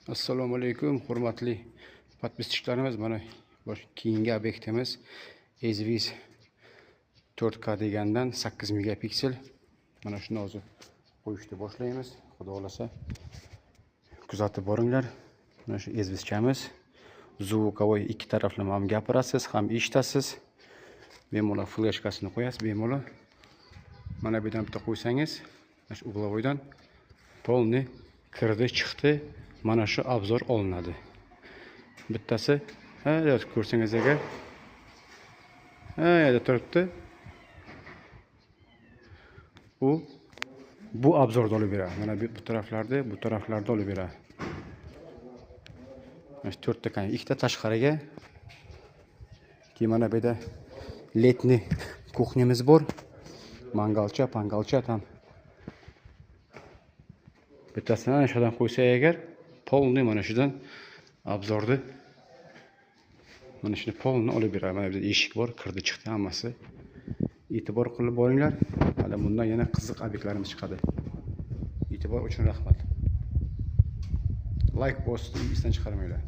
Assalomu alaykum, hurmatli podpischilarimiz. Mana keyingi obyektimiz Ezvis 4K degandan 8 megapiksel. Mana shuni hozir qo'yishni boshlaymiz. Xudo xolasa kuzatib boringlar. Mana shu Ezvischamiz. Zvukovoy ikki taraflama ham gapirasiz, ham eshitasiz. Bemalol fleshkasini qo'yasiz, bemalol. Mana bu yerdan bitta qo'ysangiz, mana shu uglovoydan polni kirdi, chiqdi. Mana shu obzor olinadi. Bittasi, ko'rsangiz agar, yerda turibdi. Bu obzorni olib beradi. Mana bu taraflarda olib beradi. Mana 4 ta kan, ikkita tashqariga. Keyin mana bu yerda letni kuxnyamiz bor. Pangalcha tam. Bittasini ana shundan qo'ysa agar, polni mana shundan obzorni mana shuni polni olib beradi. Mana bu yerda eshik bor, kirdi chiqdi hammasi. E'tibor qilib boringlar. Hali bundan yana qiziq obyektlarimiz chiqadi. E'tibor uchun rahmat. Like postni esdan chiqarmanglar.